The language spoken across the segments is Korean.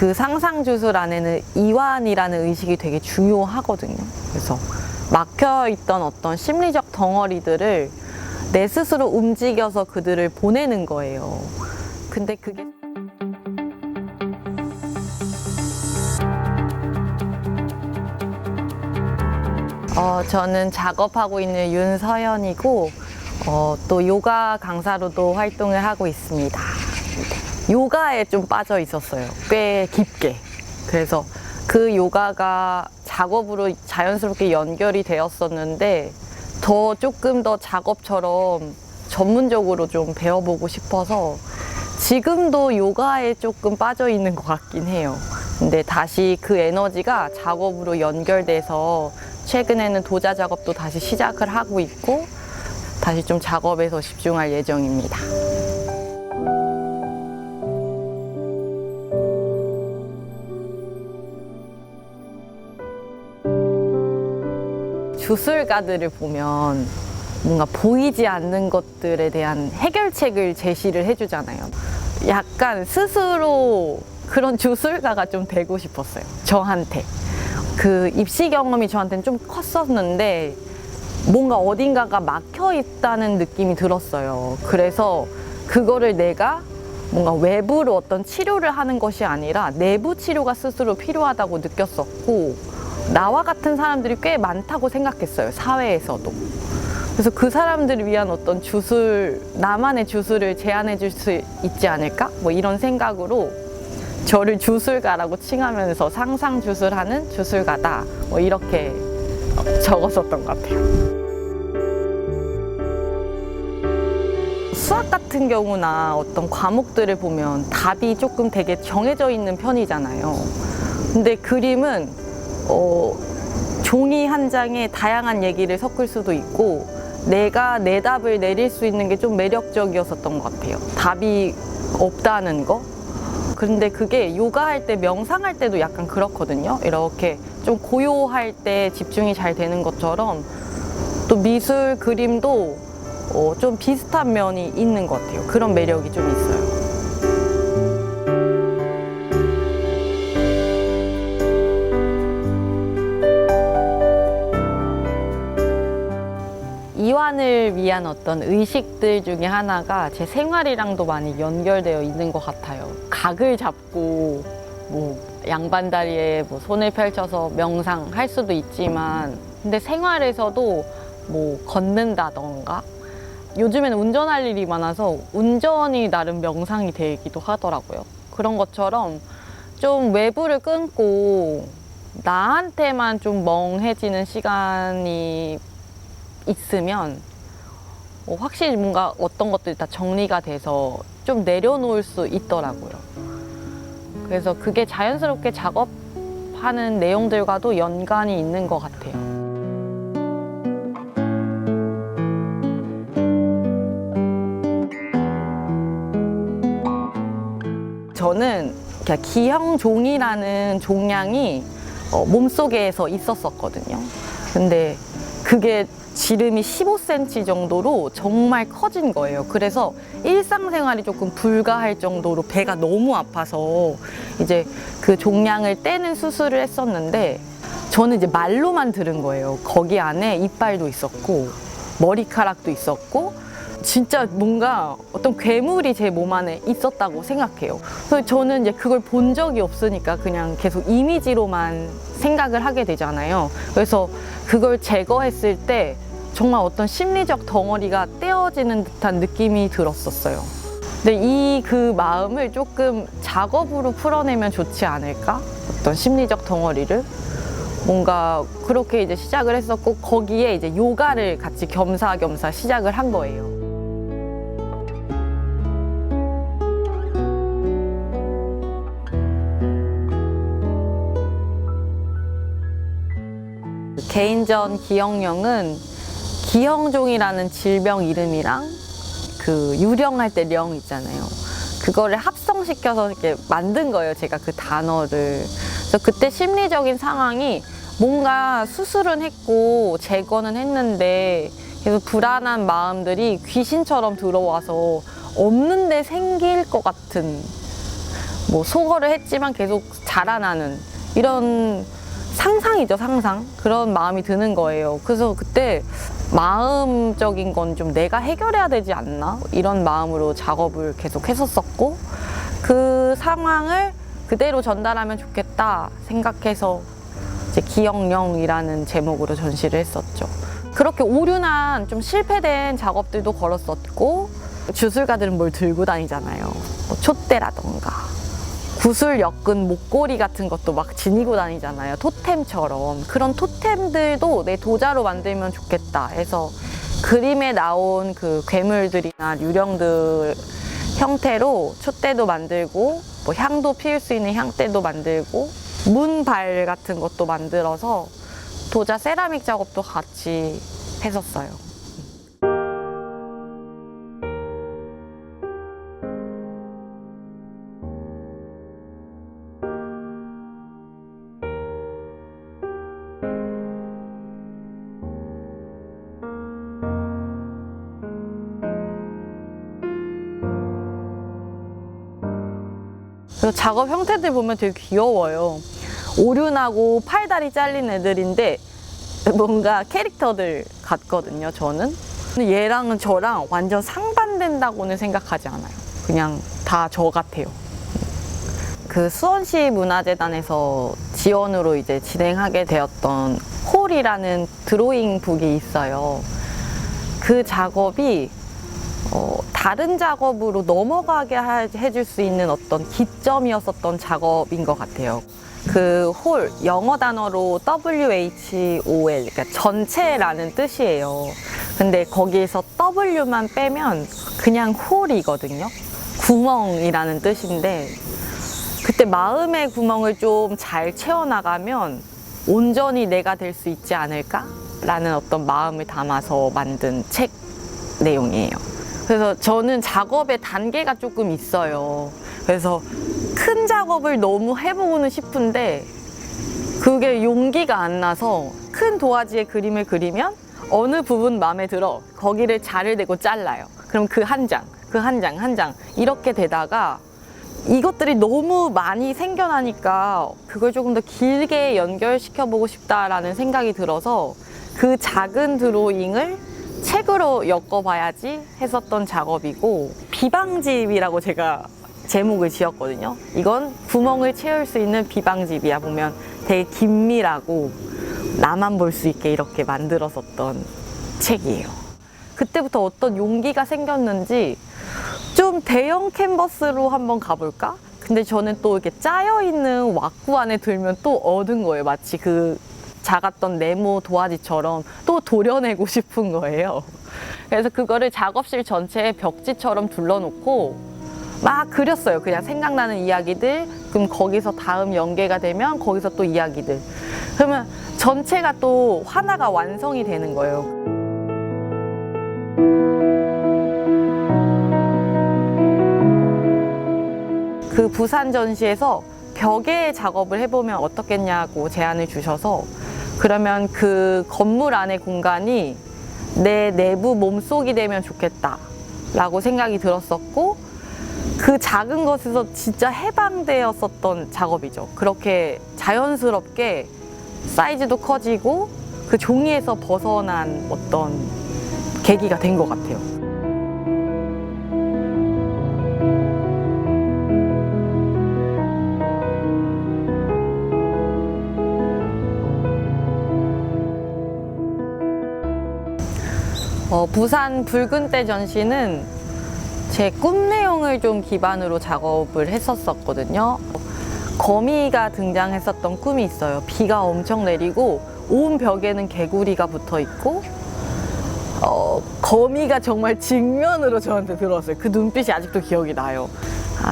그 상상 주술 안에는 이완이라는 의식이 되게 중요하거든요. 그래서 막혀있던 어떤 심리적 덩어리들을 내 스스로 움직여서 그들을 보내는 거예요. 근데 그게 저는 작업하고 있는 윤서연이고 또 요가 강사로도 활동을 하고 있습니다. 요가에 좀 빠져 있었어요. 꽤 깊게. 그래서 그 요가가 작업으로 자연스럽게 연결이 되었었는데 조금 더 작업처럼 전문적으로 좀 배워보고 싶어서 지금도 요가에 조금 빠져 있는 것 같긴 해요. 근데 다시 그 에너지가 작업으로 연결돼서 최근에는 도자 작업도 다시 시작을 하고 있고 다시 좀 작업에서 집중할 예정입니다. 주술가들을 보면 뭔가 보이지 않는 것들에 대한 해결책을 제시를 해주잖아요. 약간 스스로 그런 주술가가 좀 되고 싶었어요. 저한테. 그 입시 경험이 저한테는 좀 컸었는데 뭔가 어딘가가 막혀 있다는 느낌이 들었어요. 그래서 그거를 내가 뭔가 외부로 어떤 치료를 하는 것이 아니라 내부 치료가 스스로 필요하다고 느꼈었고 나와 같은 사람들이 꽤 많다고 생각했어요. 사회에서도. 그래서 그 사람들을 위한 어떤 주술, 나만의 주술을 제안해 줄 수 있지 않을까? 뭐 이런 생각으로 저를 주술가라고 칭하면서 상상 주술하는 주술가다. 뭐 이렇게 적었었던 것 같아요. 수학 같은 경우나 어떤 과목들을 보면 답이 조금 되게 정해져 있는 편이잖아요. 근데 그림은 종이 한 장에 다양한 얘기를 섞을 수도 있고 내가 내 답을 내릴 수 있는 게 좀 매력적이었었던 것 같아요. 답이 없다는 거. 그런데 그게 요가할 때, 명상할 때도 약간 그렇거든요. 이렇게 좀 고요할 때 집중이 잘 되는 것처럼 또 미술, 그림도 좀 비슷한 면이 있는 것 같아요. 그런 매력이 좀 있어요. 이완을 위한 어떤 의식들 중에 하나가 제 생활이랑도 많이 연결되어 있는 것 같아요. 각을 잡고 뭐 양반다리에 뭐 손을 펼쳐서 명상할 수도 있지만 근데 생활에서도 뭐 걷는다던가 요즘에는 운전할 일이 많아서 운전이 나름 명상이 되기도 하더라고요. 그런 것처럼 좀 외부를 끊고 나한테만 좀 멍해지는 시간이 있으면 확실히 뭔가 어떤 것들이 다 정리가 돼서 좀 내려놓을 수 있더라고요. 그래서 그게 자연스럽게 작업하는 내용들과도 연관이 있는 것 같아요. 저는 기형종이라는 종양이 몸속에서 있었었거든요. 근데 그게 지름이 15cm 정도로 정말 커진 거예요. 그래서 일상생활이 조금 불가할 정도로 배가 너무 아파서 이제 그 종양을 떼는 수술을 했었는데 저는 이제 말로만 들은 거예요. 거기 안에 이빨도 있었고 머리카락도 있었고 진짜 뭔가 어떤 괴물이 제 몸 안에 있었다고 생각해요. 그래서 저는 이제 그걸 본 적이 없으니까 그냥 계속 이미지로만 생각을 하게 되잖아요. 그래서 그걸 제거했을 때 정말 어떤 심리적 덩어리가 떼어지는 듯한 느낌이 들었었어요. 근데 그 마음을 조금 작업으로 풀어내면 좋지 않을까? 어떤 심리적 덩어리를. 뭔가 그렇게 이제 시작을 했었고 거기에 이제 요가를 같이 겸사겸사 시작을 한 거예요. 개인전 기형령은 기형종이라는 질병 이름이랑 그 유령할 때 령 있잖아요. 그거를 합성시켜서 이렇게 만든 거예요. 제가 그 단어를. 그래서 그때 심리적인 상황이 뭔가 수술은 했고 제거는 했는데 계속 불안한 마음들이 귀신처럼 들어와서 없는데 생길 것 같은 뭐 소거를 했지만 계속 자라나는 이런 상상이죠, 상상. 그런 마음이 드는 거예요. 그래서 그때 마음적인 건 좀 내가 해결해야 되지 않나? 이런 마음으로 작업을 계속 했었었고, 그 상황을 그대로 전달하면 좋겠다 생각해서 이제 기억령이라는 제목으로 전시를 했었죠. 그렇게 오류난 좀 실패된 작업들도 걸었었고, 주술가들은 뭘 들고 다니잖아요. 뭐 촛대라던가 구슬 엮은 목걸이 같은 것도 막 지니고 다니잖아요. 토템처럼. 그런 토템들도 내 도자로 만들면 좋겠다 해서 그림에 나온 그 괴물들이나 유령들 형태로 촛대도 만들고, 뭐 향도 피울 수 있는 향대도 만들고, 문발 같은 것도 만들어서 도자 세라믹 작업도 같이 했었어요. 그래서 작업 형태들 보면 되게 귀여워요. 오륜하고 팔다리 잘린 애들인데 뭔가 캐릭터들 같거든요, 저는. 근데 얘랑은 저랑 완전 상반된다고는 생각하지 않아요. 그냥 다 저 같아요. 그 수원시 문화재단에서 지원으로 이제 진행하게 되었던 홀이라는 드로잉 북이 있어요. 그 작업이 다른 작업으로 넘어가게 해줄 수 있는 어떤 기점이었었던 작업인 것 같아요. 그 홀, 영어 단어로 WHOL, 그러니까 전체라는 뜻이에요. 근데 거기에서 W만 빼면 그냥 홀이거든요. 구멍이라는 뜻인데, 그때 마음의 구멍을 좀 잘 채워나가면 온전히 내가 될 수 있지 않을까라는 어떤 마음을 담아서 만든 책 내용이에요. 그래서 저는 작업의 단계가 조금 있어요. 그래서 큰 작업을 너무 해보고는 싶은데 그게 용기가 안 나서 큰 도화지에 그림을 그리면 어느 부분 마음에 들어 거기를 자를 대고 잘라요. 그럼 그 한 장, 그 한 장, 한 장 이렇게 되다가 이것들이 너무 많이 생겨나니까 그걸 조금 더 길게 연결시켜보고 싶다라는 생각이 들어서 그 작은 드로잉을 책으로 엮어봐야지 했었던 작업이고, 비방집이라고 제가 제목을 지었거든요. 이건 구멍을 채울 수 있는 비방집이야. 보면 되게 긴밀하고 나만 볼 수 있게 이렇게 만들었었던 책이에요. 그때부터 어떤 용기가 생겼는지 좀 대형 캔버스로 한번 가볼까? 근데 저는 또 이렇게 짜여있는 왁구 안에 들면 또 얻은 거예요. 마치 그 작았던 네모 도화지처럼 또 도려내고 싶은 거예요. 그래서 그거를 작업실 전체에 벽지처럼 둘러놓고 막 그렸어요. 그냥 생각나는 이야기들, 그럼 거기서 다음 연계가 되면 거기서 또 이야기들. 그러면 전체가 또 하나가 완성이 되는 거예요. 그 부산 전시에서 벽에 작업을 해보면 어떻겠냐고 제안을 주셔서, 그러면 그 건물 안의 공간이 내 내부 몸속이 되면 좋겠다 라고 생각이 들었었고, 그 작은 것에서 진짜 해방되었었던 작업이죠. 그렇게 자연스럽게 사이즈도 커지고 그 종이에서 벗어난 어떤 계기가 된 것 같아요. 부산 붉은 때 전시는 제 꿈 내용을 좀 기반으로 작업을 했었거든요. 거미가 등장했었던 꿈이 있어요. 비가 엄청 내리고 온 벽에는 개구리가 붙어 있고, 거미가 정말 직면으로 저한테 들어왔어요. 그 눈빛이 아직도 기억이 나요.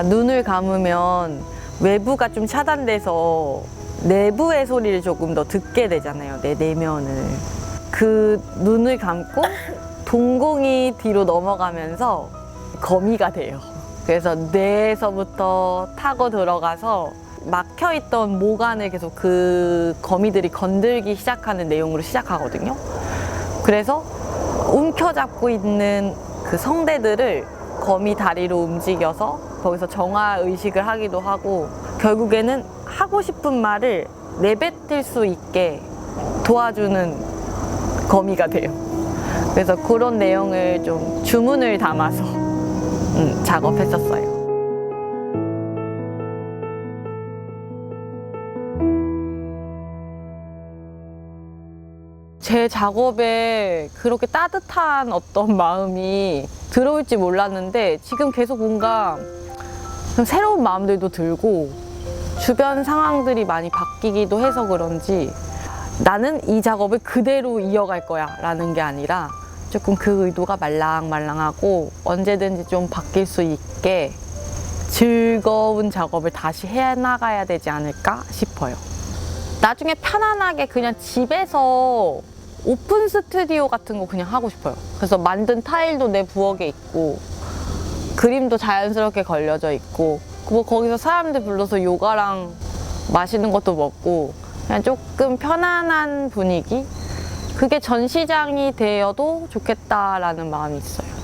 눈을 감으면 외부가 좀 차단돼서 내부의 소리를 조금 더 듣게 되잖아요. 내 내면을. 그 눈을 감고 동공이 뒤로 넘어가면서 거미가 돼요. 그래서 뇌에서부터 타고 들어가서 막혀있던 모관을 계속 그 거미들이 건들기 시작하는 내용으로 시작하거든요. 그래서 움켜잡고 있는 그 성대들을 거미 다리로 움직여서 거기서 정화 의식을 하기도 하고 결국에는 하고 싶은 말을 내뱉을 수 있게 도와주는 거미가 돼요. 그래서 그런 내용을 좀 주문을 담아서 작업했었어요. 제 작업에 그렇게 따뜻한 어떤 마음이 들어올지 몰랐는데 지금 계속 뭔가 새로운 마음들도 들고 주변 상황들이 많이 바뀌기도 해서 그런지 나는 이 작업을 그대로 이어갈 거야 라는 게 아니라 조금 그 의도가 말랑말랑하고 언제든지 좀 바뀔 수 있게 즐거운 작업을 다시 해나가야 되지 않을까 싶어요. 나중에 편안하게 그냥 집에서 오픈 스튜디오 같은 거 그냥 하고 싶어요. 그래서 만든 타일도 내 부엌에 있고 그림도 자연스럽게 걸려져 있고 뭐 거기서 사람들 불러서 요가랑 맛있는 것도 먹고 그냥 조금 편안한 분위기? 그게 전시장이 되어도 좋겠다라는 마음이 있어요.